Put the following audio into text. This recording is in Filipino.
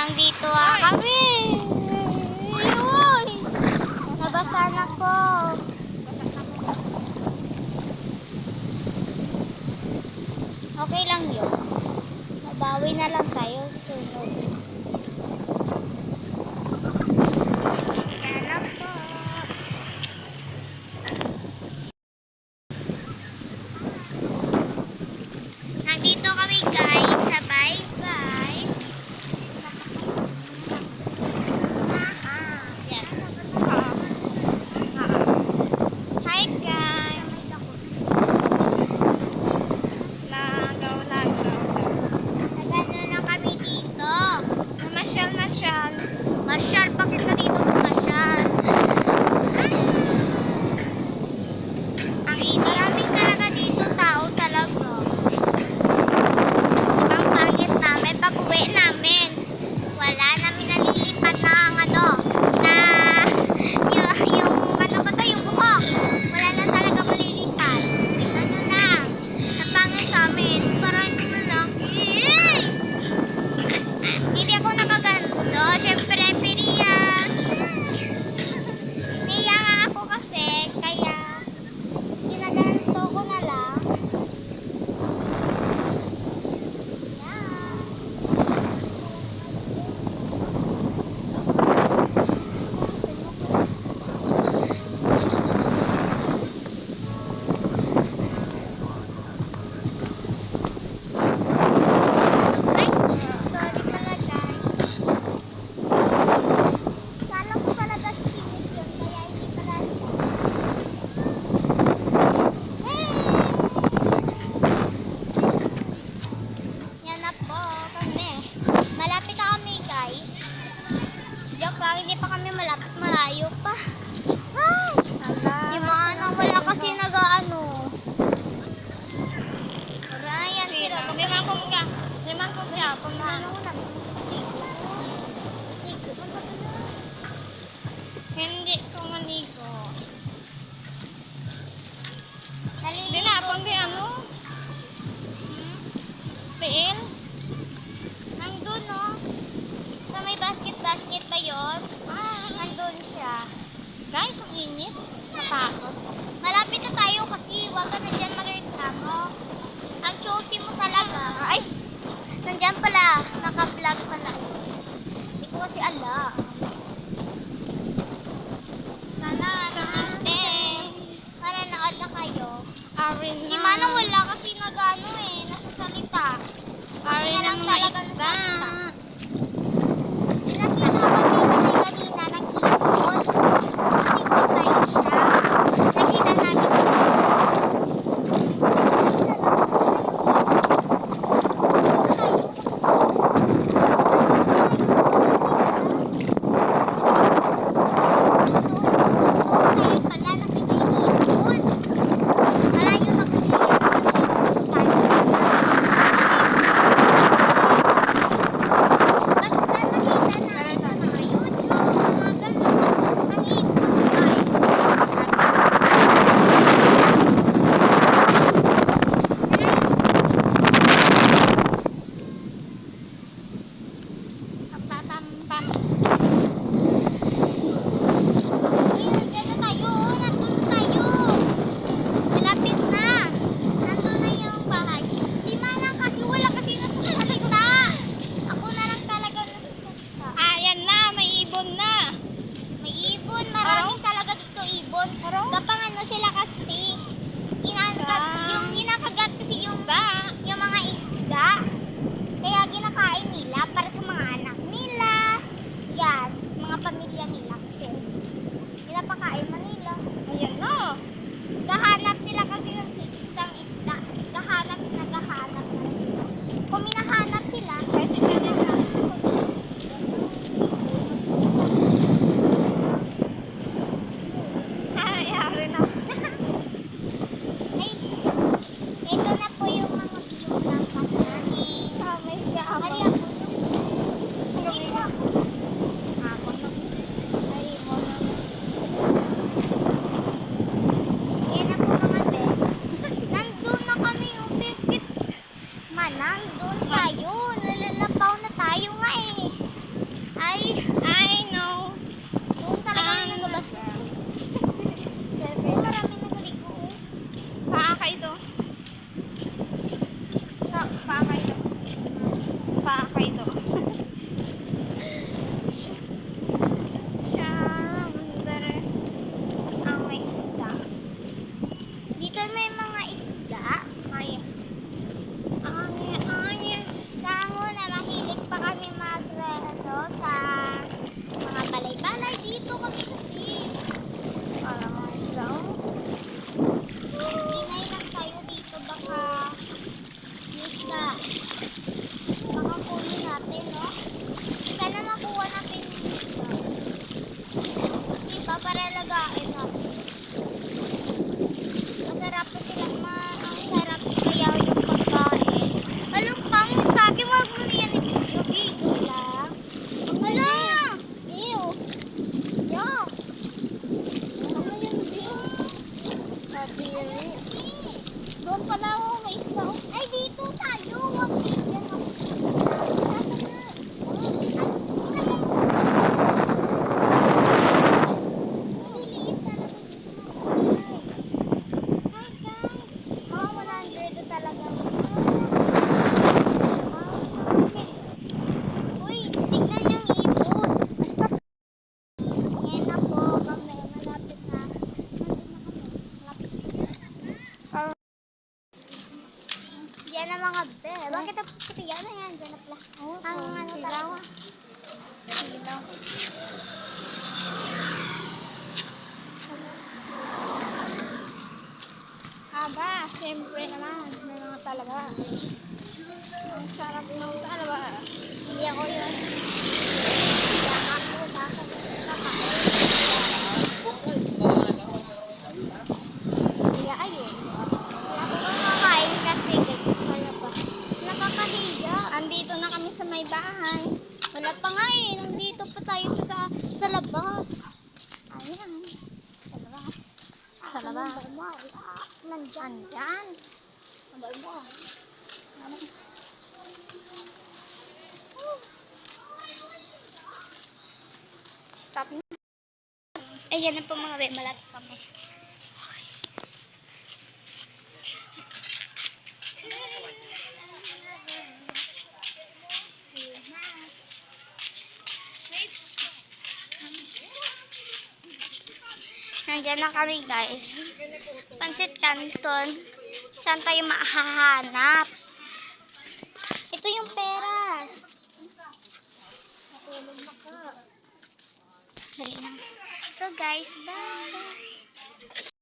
Nandito kami. Uy! Nabasan ako. Okay lang yun. Mabawi na lang tayo sunod. Yan lang po. Nandito kami guys sa bye-bye. Yes. Hi guys. Lagaw. Nagano lang kami dito. Masyal. Masyal, bakit ka dito masyal? Ang inaming talaga dito, tao talaga. Ang pangit namin, pag-uwi namin, wala namin nalilipat ng ano, na yung ano ba to, yung buhok. Wala na talaga malilipat. Tingnan nyo lang. Ang pangit sa amin, parang ito malaki. Hindi ako nakaganto. Siyempre, Pirias. Niya nga ako kasi, kaya ginaganto ko na lang. Hindi pa kami malapit, malayo pa. Ay! Si Manang wala kasi nag-ano. Ryan, sila. Limang kong kya. Hindi ko manigo. Hindi na, kundi ano? Tiil? Nandun, no? Sa may basket ba yun? Nandun siya. Guys, ang init. Natakot. Malapit na tayo kasi huwag ka na dyan magreklamo. Ang choosy mo talaga. Ay! Nandyan pala. Naka-vlog pala. Hindi ko kasi ala. Sana mananood na kayo. Si Manang wala kasi nag-ano nasasalita. Arin ang mga isda. Nakita kami kasi kanina nag-ipon. Nag-ipon siya. Nakita namin. andyan na pala. Oo, Ang so, ano silaw. talaga. Silaw. Aba, siyempre naman. May mga talaba. Ang sarap ng talaba. Hindi ako yun. Kaya ako dapat kakain. Kaya ayun. Kaya ako kakain kasi guys. Wala pa. Nakakahiya. Andito na kami sa may bahay. Wala pa nga eh. Nandito pa tayo sa labas. Ayan. Sa labas. Sa labas. Nandyan. Andyan. Abay mo. Ano? Stop na. Ayan na po mga be. Malapit kami. Nandiyan na kami guys. Pansit Canton. Saan tayo mahahanap? Ito yung pera. Dali lang. So guys, bye.